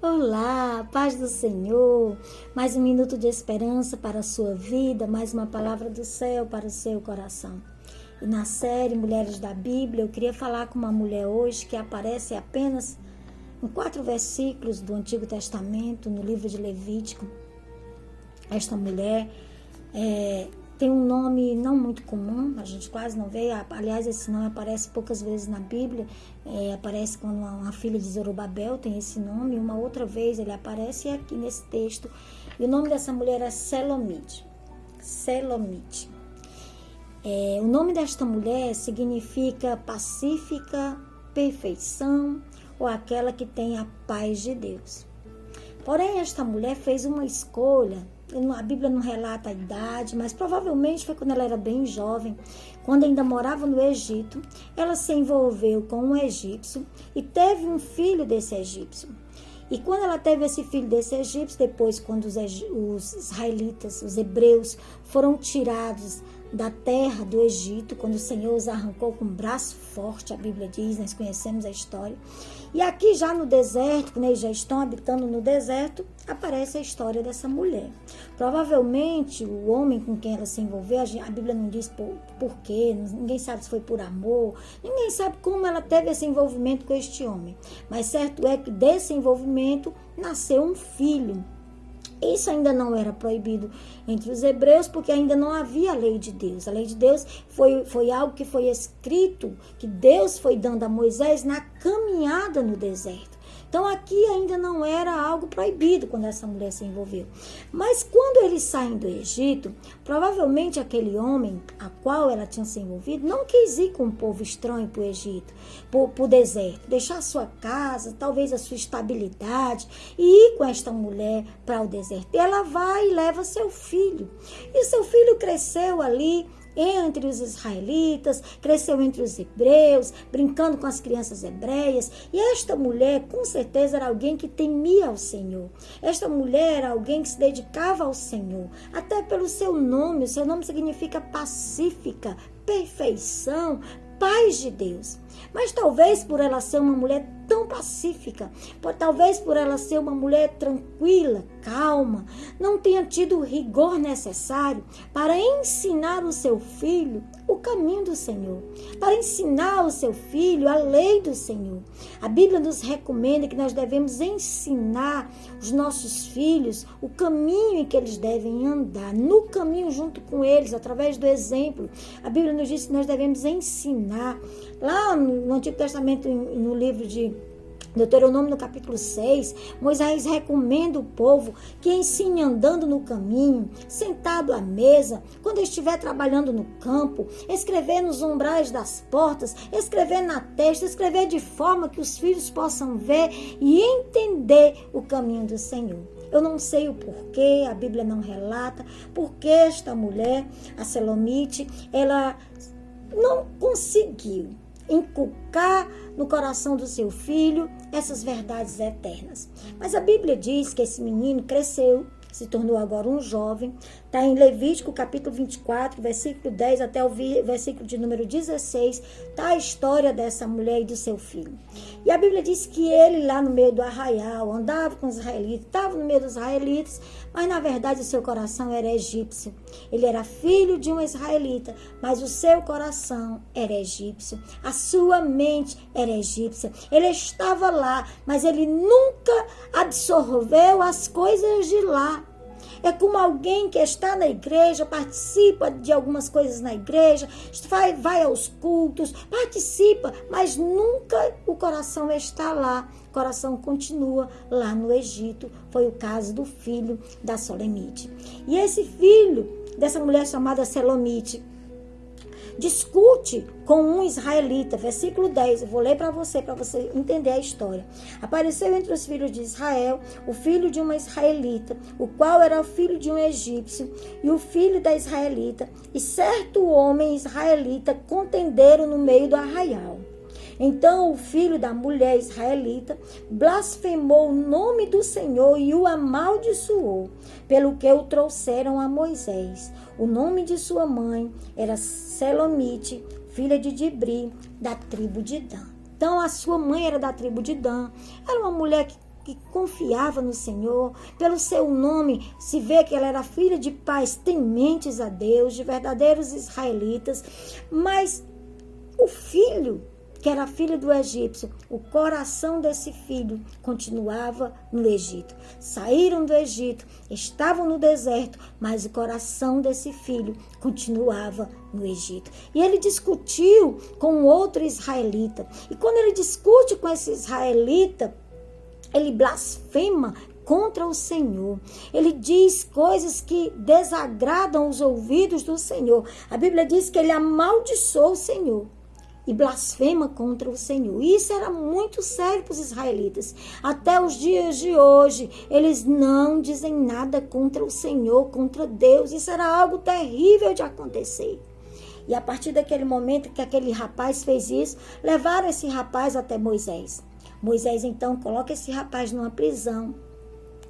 Olá, paz do Senhor, mais um minuto de esperança para a sua vida, mais uma palavra do céu para o seu coração. E na série Mulheres da Bíblia, eu queria falar com uma mulher hoje que aparece apenas em 4 versículos do Antigo Testamento, no livro de Levítico. Esta mulher tem um nome não muito comum, a gente quase não vê. Aliás, esse nome aparece poucas vezes na Bíblia. Aparece quando uma filha de Zorobabel tem esse nome, e uma outra vez ele aparece aqui nesse texto. E o nome dessa mulher é Selomite. Selomite. O nome desta mulher significa pacífica, perfeição, ou aquela que tem a paz de Deus. Porém, esta mulher fez uma escolha. A Bíblia não relata a idade, mas provavelmente foi quando ela era bem jovem, quando ainda morava no Egito. Ela se envolveu com um egípcio e teve um filho desse egípcio. E quando ela teve esse filho desse egípcio, depois quando os israelitas, os hebreus, foram tirados da terra do Egito, quando o Senhor os arrancou com um braço forte, a Bíblia diz, nós conhecemos a história. E aqui já no deserto, quando eles já estão habitando no deserto, aparece a história dessa mulher. Provavelmente o homem com quem ela se envolveu, a Bíblia não diz por quê, ninguém sabe se foi por amor, ninguém sabe como ela teve esse envolvimento com este homem. Mas certo é que desse envolvimento nasceu um filho. Isso ainda não era proibido entre os hebreus, porque ainda não havia a lei de Deus. A lei de Deus foi algo que foi escrito, que Deus foi dando a Moisés na caminhada no deserto. Então aqui ainda não era algo proibido quando essa mulher se envolveu. Mas quando eles saem do Egito, provavelmente aquele homem a qual ela tinha se envolvido não quis ir com um povo estranho para o Egito, para o deserto, deixar a sua casa, talvez a sua estabilidade, e ir com esta mulher para o deserto. E ela vai e leva seu filho. E seu filho cresceu ali entre os israelitas, cresceu entre os hebreus, brincando com as crianças hebreias. E esta mulher, com certeza, era alguém que temia ao Senhor. Esta mulher era alguém que se dedicava ao Senhor, até pelo seu nome. O seu nome significa pacífica, perfeição, paz de Deus. Mas talvez por ela ser uma mulher tão pacífica, talvez por ela ser uma mulher tranquila, calma, não tenha tido o rigor necessário para ensinar o seu filho o caminho do Senhor, para ensinar o seu filho a lei do Senhor. A Bíblia nos recomenda que nós devemos ensinar os nossos filhos o caminho em que eles devem andar, no caminho junto com eles, através do exemplo. A Bíblia nos diz que nós devemos ensinar. Lá no Antigo Testamento, no livro de Deuteronômio, no capítulo 6, Moisés recomenda o povo que ensine andando no caminho, sentado à mesa, quando estiver trabalhando no campo, escrever nos umbrais das portas, escrever na testa, escrever de forma que os filhos possam ver e entender o caminho do Senhor. Eu não sei o porquê, a Bíblia não relata, porque esta mulher, a Selomite, ela não conseguiu inculcar no coração do seu filho essas verdades eternas. Mas a Bíblia diz que esse menino cresceu, se tornou agora um jovem. Está em Levítico capítulo 24, versículo 10 até o versículo de número 16, está a história dessa mulher e do seu filho. E a Bíblia diz que ele lá no meio do arraial, andava com os israelitas, estava no meio dos israelitas, mas na verdade o seu coração era egípcio. Ele era filho de um israelita, mas o seu coração era egípcio. A sua mente era egípcia. Ele estava lá, mas ele nunca absorveu as coisas de lá. É como alguém que está na igreja, participa de algumas coisas na igreja, vai aos cultos, participa, mas nunca o coração está lá. O coração continua lá no Egito. Foi o caso do filho da Selomite. E esse filho dessa mulher chamada Selomite discute com um israelita, versículo 10, eu vou ler para você entender a história. Apareceu entre os filhos de Israel o filho de uma israelita, o qual era o filho de um egípcio, e o filho da israelita, e certo homem israelita contenderam no meio do arraial. Então o filho da mulher israelita blasfemou o nome do Senhor e o amaldiçoou, pelo que o trouxeram a Moisés. O nome de sua mãe era Selomite, filha de Dibri, da tribo de Dan. Então a sua mãe era da tribo de Dan. Era uma mulher que confiava no Senhor. Pelo seu nome, se vê que ela era filha de pais tementes a Deus, de verdadeiros israelitas. Mas o filho, que era filho do egípcio, o coração desse filho continuava no Egito. Saíram do Egito, estavam no deserto, mas o coração desse filho continuava no Egito. E ele discutiu com outro israelita. E quando ele discute com esse israelita, ele blasfema contra o Senhor. Ele diz coisas que desagradam os ouvidos do Senhor. A Bíblia diz que ele amaldiçoou o Senhor e blasfema contra o Senhor. Isso era muito sério para os israelitas. Até os dias de hoje, eles não dizem nada contra o Senhor, contra Deus. Isso era algo terrível de acontecer. E a partir daquele momento que aquele rapaz fez isso, levaram esse rapaz até Moisés. Moisés, então, coloca esse rapaz numa prisão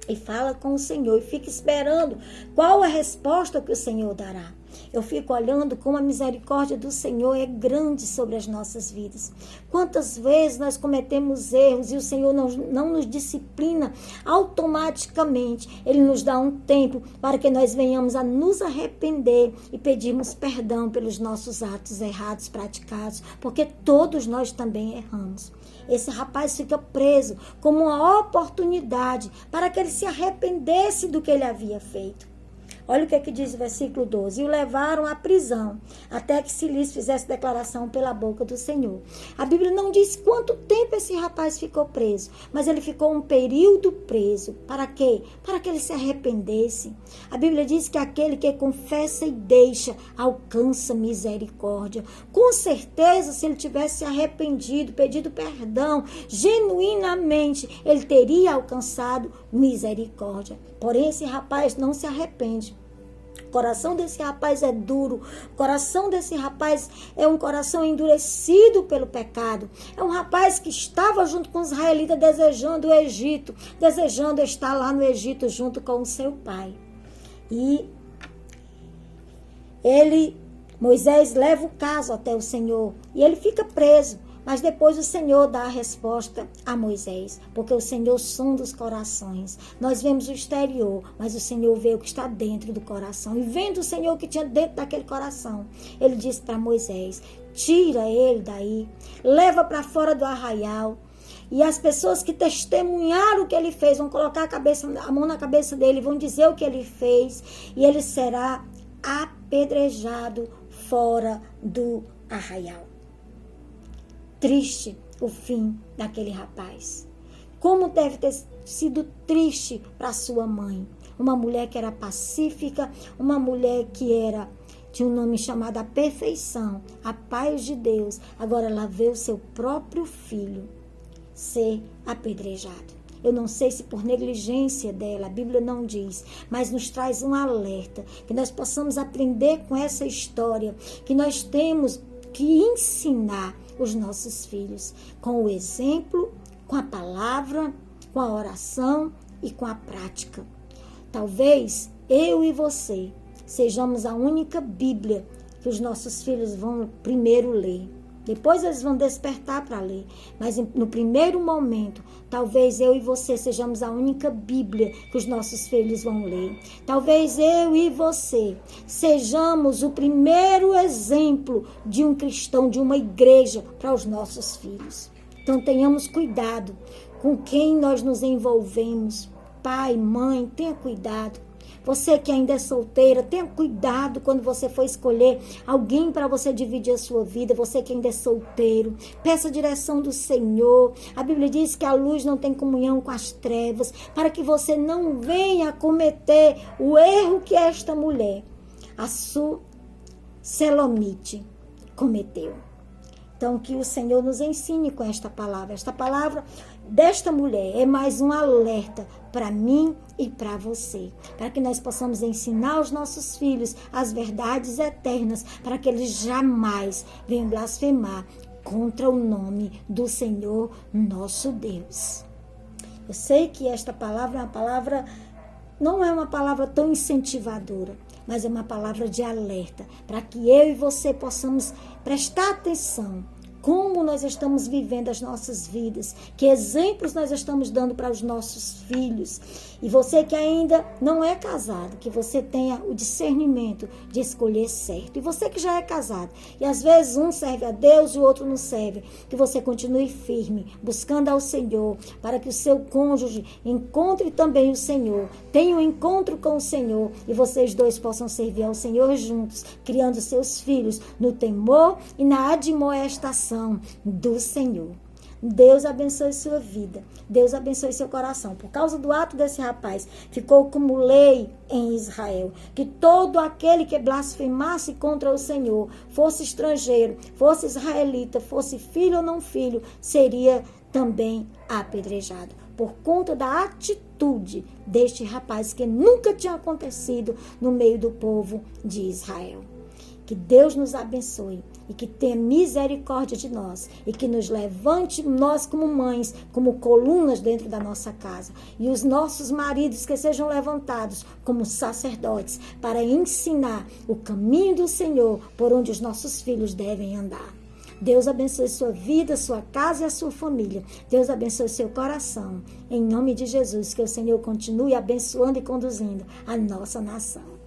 e fala com o Senhor e fica esperando qual a resposta que o Senhor dará. Eu fico olhando como a misericórdia do Senhor é grande sobre as nossas vidas. Quantas vezes nós cometemos erros e o Senhor não nos disciplina automaticamente. Ele nos dá um tempo para que nós venhamos a nos arrepender e pedirmos perdão pelos nossos atos errados praticados, porque todos nós também erramos. Esse rapaz fica preso como uma oportunidade para que ele se arrependesse do que ele havia feito. Olha o que diz o versículo 12. E o levaram à prisão, até que se lhes fizesse declaração pela boca do Senhor. A Bíblia não diz quanto tempo esse rapaz ficou preso, mas ele ficou um período preso. Para quê? Para que ele se arrependesse. A Bíblia diz que aquele que confessa e deixa, alcança misericórdia. Com certeza, se ele tivesse se arrependido, pedido perdão, genuinamente, ele teria alcançado misericórdia. Porém, esse rapaz não se arrepende. O coração desse rapaz é duro. O coração desse rapaz é um coração endurecido pelo pecado. É um rapaz que estava junto com os israelitas desejando o Egito, desejando estar lá no Egito junto com o seu pai. E Moisés leva o caso até o Senhor e ele fica preso. Mas depois o Senhor dá a resposta a Moisés, porque o Senhor sonda os corações. Nós vemos o exterior, mas o Senhor vê o que está dentro do coração. E vendo o Senhor o que tinha dentro daquele coração, ele disse para Moisés, tira ele daí, leva para fora do arraial. E as pessoas que testemunharam o que ele fez, vão colocar a mão na cabeça dele, vão dizer o que ele fez, e ele será apedrejado fora do arraial. Triste o fim daquele rapaz. Como deve ter sido triste para sua mãe. Uma mulher que era pacífica, uma mulher que tinha um nome chamado a perfeição, a paz de Deus. Agora ela vê o seu próprio filho ser apedrejado. Eu não sei se por negligência dela, a Bíblia não diz, mas nos traz um alerta, que nós possamos aprender com essa história, que nós temos que ensinar os nossos filhos com o exemplo, com a palavra, com a oração e com a prática. Talvez eu e você sejamos a única Bíblia que os nossos filhos vão primeiro ler. Depois eles vão despertar para ler. Mas no primeiro momento, talvez eu e você sejamos a única Bíblia que os nossos filhos vão ler. Talvez eu e você sejamos o primeiro exemplo de um cristão, de uma igreja para os nossos filhos. Então tenhamos cuidado com quem nós nos envolvemos. Pai, mãe, tenha cuidado. Você que ainda é solteira, tenha cuidado quando você for escolher alguém para você dividir a sua vida. Você que ainda é solteiro, peça a direção do Senhor. A Bíblia diz que a luz não tem comunhão com as trevas, para que você não venha cometer o erro que esta mulher, a Selomite, cometeu. Então, que o Senhor nos ensine com esta palavra. Esta palavra desta mulher é mais um alerta para mim e para você. Para que nós possamos ensinar aos nossos filhos as verdades eternas, para que eles jamais venham blasfemar contra o nome do Senhor nosso Deus. Eu sei que esta palavra é uma palavra, não é uma palavra tão incentivadora, mas é uma palavra de alerta, para que eu e você possamos prestar atenção como nós estamos vivendo as nossas vidas, que exemplos nós estamos dando para os nossos filhos. E você que ainda não é casado, que você tenha o discernimento de escolher certo. E você que já é casado, e às vezes um serve a Deus e o outro não serve, que você continue firme, buscando ao Senhor, para que o seu cônjuge encontre também o Senhor, tenha um encontro com o Senhor, e vocês dois possam servir ao Senhor juntos, criando seus filhos no temor e na admoestação do Senhor. Deus abençoe sua vida. Deus abençoe seu coração. Por causa do ato desse rapaz, ficou como lei em Israel, que todo aquele que blasfemasse contra o Senhor, fosse estrangeiro, fosse israelita, fosse filho ou não filho, seria também apedrejado. Por conta da atitude deste rapaz, que nunca tinha acontecido no meio do povo de Israel. Que Deus nos abençoe e que tenha misericórdia de nós e que nos levante nós como mães, como colunas dentro da nossa casa, e os nossos maridos que sejam levantados como sacerdotes para ensinar o caminho do Senhor por onde os nossos filhos devem andar. Deus abençoe sua vida, sua casa e a sua família. Deus abençoe seu coração. Em nome de Jesus, que o Senhor continue abençoando e conduzindo a nossa nação.